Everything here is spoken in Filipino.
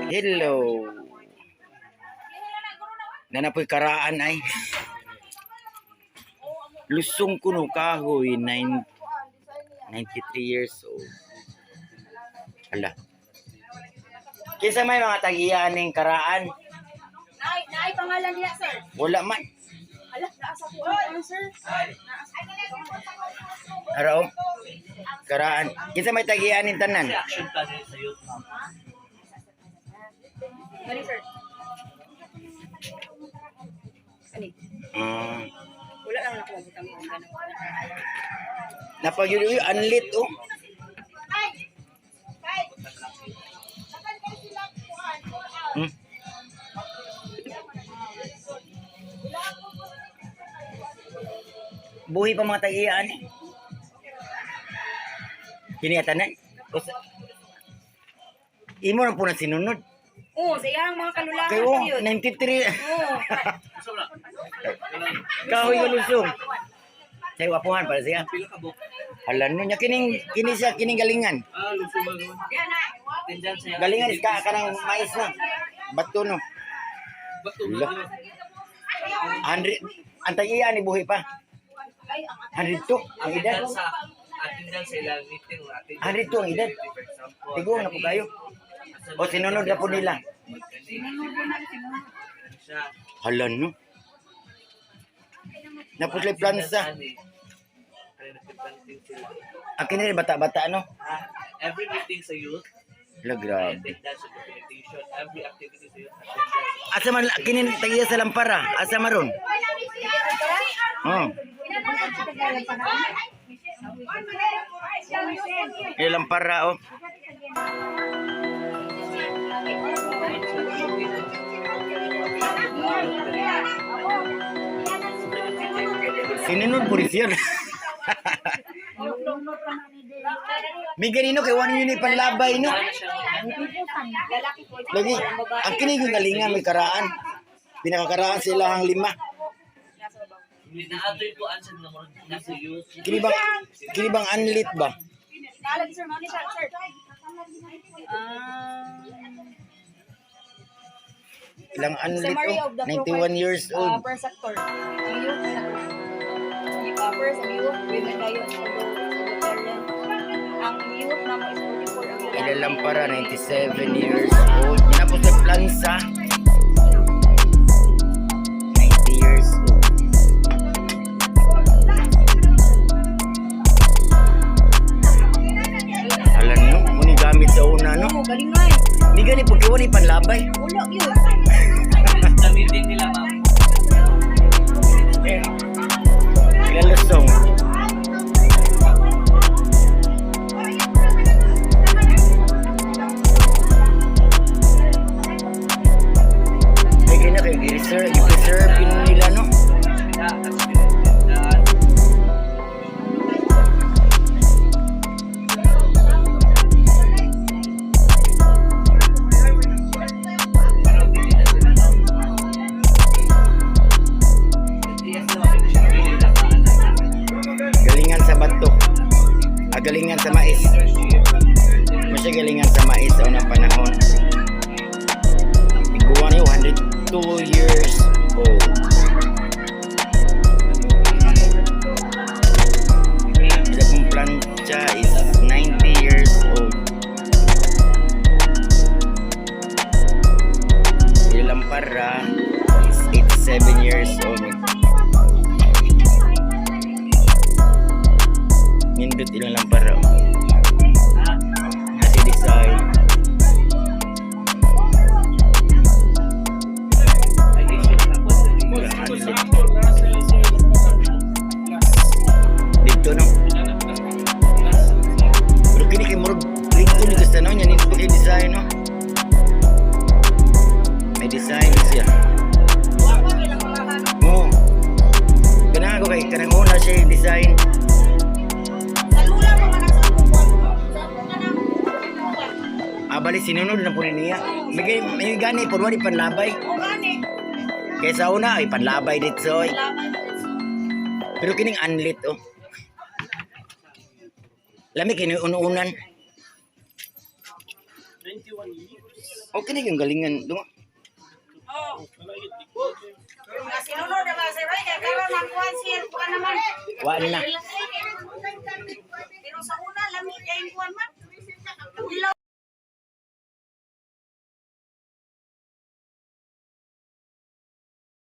Hello. Nanapoy karaan ay. Lusong kuno kahoy 93 years old. Hala. Kinsa may mga tagiyan ning karaan? Naay pangalan niya, sir. Wala man. Ala, naasa po ang sir. Araw. Karaan. Kinsa may tagiyan ning tanan? Action ka din sa youth, ma'am. Mali, sir. Ani? Wala lang ako magutang mo ganun. Napagyo anlit oh. Buhi pa mga tagiyan eh. Kini atanan. Imo na po na sinunod. Oo, sa iyang mga kalulakan Kayo, yun. 93. Oo. Kahoy ka lusong. Sayo apuhan para siya. Pila ka buk? Halan niya kini siya kining galingan. Luso ba naman? Tindan siya. Galingan is ka kanang mais na. Bato no. Bato Wala. ba? 100 ang tagiyan ni buhi pa. 102 ang edad. Atindan sa ilang meeting. 102 ang edad. Tigong na po kayo. O sinunod na po nila. Halan no. Napuslay plansa. Ang kiniri bata-bata no. Every meeting sa youth, Hala grabe. attendance sa documentation. Every activity sa youth, attendance. Asa man kinin tagiya sa lampara? Asa maron? Oh. Lampara oh. Sinunod po rin siya. May ganino kay wani yun panlabay no. Lalaki po. Lagi ang kinig yung galingan may karaan. Pinakakaraan sila ang 5. Naatoy po ang sa numero nasa youth. Kini bang anlit ba? Naalagi, sir. Mani, sir. Ilang anlit Summary oh? of the 91 years old. per sector. Ang youth, first, ang youth, women na yun. Ang youth na mo is 44 ang lalaki. Ilalampara 97 years old. Tapos sa plansa 90 years old. Alam no, muni gamit sa una no. Oo, galing nga eh. Hindi gani pagkiwan ni panlabay. Wala yun. Sa meeting nila, ma'am. Eh, ilalusong. Ay, gina kayo, i-reserve nila no. Galingan sa bato. Galingan sa mais. Masya galingan sa mais sa unang panahon. Iguan yung 102 years old. Sa kong plancha is 90 years old. Ilang para is 87 years old. Nindot ilang lang para nasi design dito no pero kini kay murag dito ni gusto no yan yung design no may design siya mo kanang ako kay kanang una siya yung design. Bali sinunod na po rin niya. May gani po wali panlabay. O gani. Kaysa una ay panlabay dito oy. Pero kining anlit oh. Lami kini unuunan. 21 years. Okay na yung galingan. Dunga. Oh. Malagit ikaw. Kasi sunod na ba si Roy, kaya karoon ng kuhan siya, kuhan naman. Wala na. Pero sa una, lamig kaya yung kuhan man.